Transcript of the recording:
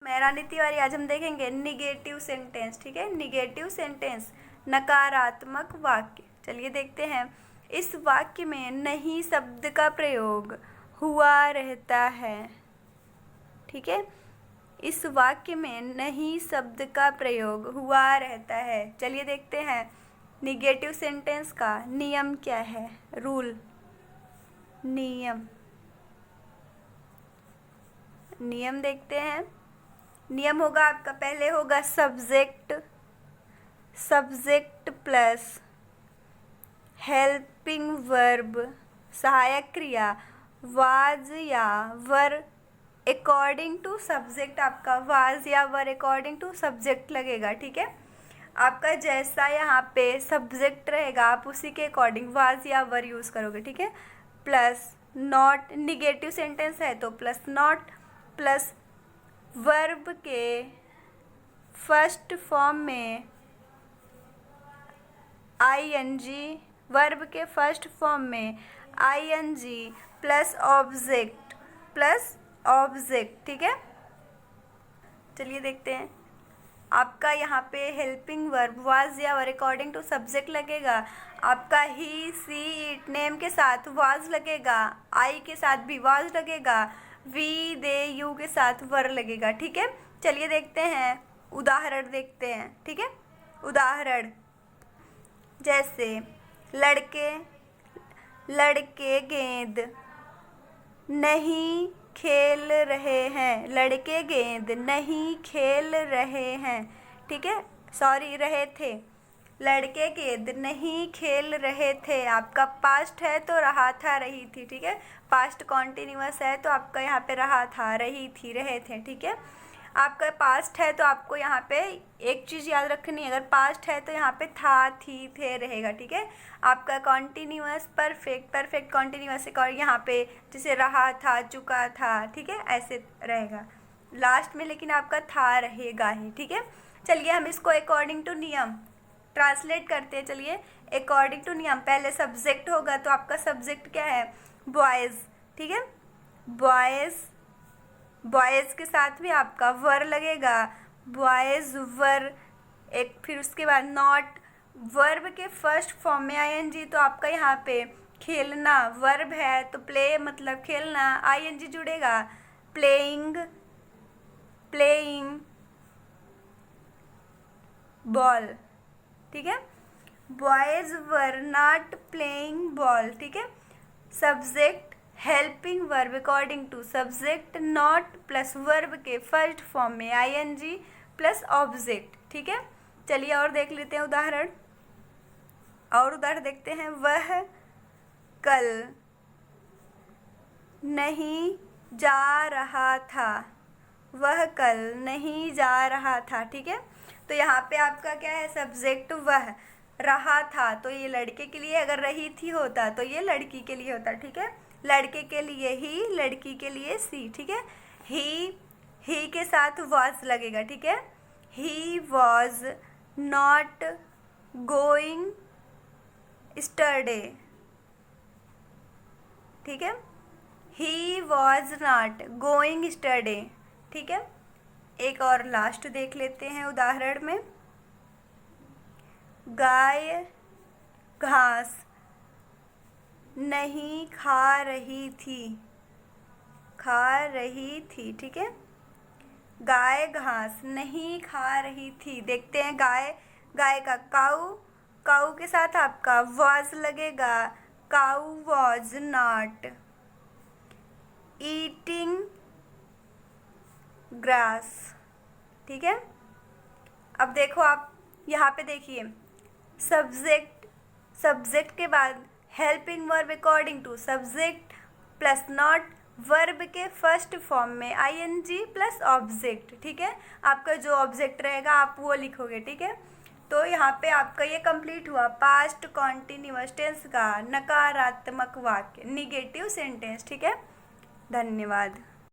मेहरानी तिवारी। आज हम देखेंगे निगेटिव सेंटेंस। ठीक है, निगेटिव सेंटेंस नकारात्मक वाक्य। चलिए देखते हैं। इस वाक्य में नहीं शब्द का प्रयोग हुआ रहता है। ठीक है, इस वाक्य में नहीं शब्द का प्रयोग हुआ रहता है। चलिए देखते हैं निगेटिव सेंटेंस का नियम क्या है। रूल, नियम देखते हैं। नियम होगा आपका, पहले होगा सब्जेक्ट प्लस हेल्पिंग वर्ब, सहायक क्रिया वाज या वर अकॉर्डिंग टू सब्जेक्ट। आपका वाज या वर अकॉर्डिंग टू सब्जेक्ट लगेगा। ठीक है, आपका जैसा यहाँ पे सब्जेक्ट रहेगा आप उसी के अकॉर्डिंग वाज या वर यूज़ करोगे। ठीक है, प्लस नॉट, निगेटिव सेंटेंस है तो प्लस नॉट, प्लस वर्ब के फर्स्ट फॉर्म में आईएनजी, वर्ब के फर्स्ट फॉर्म में आईएनजी प्लस ऑब्जेक्ट। ठीक है, चलिए देखते हैं। आपका यहाँ पे हेल्पिंग वर्ब वाज या वर अकॉर्डिंग टू सब्जेक्ट लगेगा। आपका ही, सी, इट, नेम के साथ वाज लगेगा, आई के साथ भी वाज लगेगा, वी, दे, यू के साथ वर लगेगा। ठीक है, चलिए देखते हैं, उदाहरण देखते हैं। ठीक है, उदाहरण जैसे लड़के गेंद नहीं खेल रहे हैं। लड़के गेंद नहीं खेल रहे हैं। ठीक है, सॉरी, रहे थे। लड़के गेंद नहीं खेल रहे थे। आपका पास्ट है तो रहा था, रही थी। ठीक है, पास्ट कॉन्टिन्यूअस है तो आपका यहाँ पे रहा था, रही थी, रहे थे। ठीक है, आपका पास्ट है तो आपको यहाँ पे एक चीज़ याद रखनी है, अगर पास्ट है तो यहाँ पे था, थी, थे रहेगा। ठीक है, आपका कॉन्टिन्यूअस परफेक्ट कॉन्टिन्यूअस और यहाँ पे जैसे रहा था, चुका था। ठीक है, ऐसे रहेगा लास्ट में, लेकिन आपका था रहेगा ही। ठीक है, चलिए हम इसको अकॉर्डिंग टू नियम ट्रांसलेट करते हैं। चलिए, अकॉर्डिंग टू नियम पहले सब्जेक्ट होगा तो आपका सब्जेक्ट क्या है, बॉयज़। ठीक है, बॉयज़ के साथ भी आपका वर लगेगा, बॉयज़ वर एक, फिर उसके बाद नॉट, वर्ब के फर्स्ट फॉर्म में आईएनजी तो आपका यहाँ पे खेलना वर्ब है तो प्ले मतलब खेलना, आईएनजी जुड़ेगा, प्लेइंग बॉल। ठीक है, boys were not playing ball. ठीक है, subject helping verb according to subject not plus verb के फर्स्ट फॉर्म में आईएनजी प्लस ऑब्जेक्ट। ठीक है, चलिए और देख लेते हैं उदाहरण। और उदाहरण देखते हैं। वह कल नहीं जा रहा था। वह कल नहीं जा रहा था। ठीक है, तो यहाँ पे आपका क्या है, सब्जेक्ट वह, रहा था तो ये लड़के के लिए, अगर रही थी होता तो ये लड़की के लिए होता। ठीक है, लड़के के लिए ही, लड़की के लिए सी। ठीक है, ही के साथ वॉज लगेगा। ठीक है, ही वॉज नॉट गोइंग स्टरडे। ठीक है, ही वॉज नॉट गोइंग स्टरडे। ठीक है, एक और लास्ट देख लेते हैं उदाहरण में। गाय घास नहीं खा रही थी। ठीक है, गाय घास नहीं खा रही थी। देखते हैं, गाय का काऊ के साथ आपका वॉज लगेगा, काऊ वॉज नॉट ईटिंग ग्रास। ठीक है, अब देखो आप यहाँ पे देखिए, सब्जेक्ट के बाद helping verb according to subject plus not, verb के फर्स्ट फॉर्म में आईएनजी प्लस ऑब्जेक्ट। ठीक है, आपका जो ऑब्जेक्ट रहेगा आप वो लिखोगे। ठीक है, तो यहाँ पे आपका ये कंप्लीट हुआ पास्ट कॉन्टिन्यूअस टेंस का नकारात्मक वाक्य, निगेटिव सेंटेंस। ठीक है, धन्यवाद।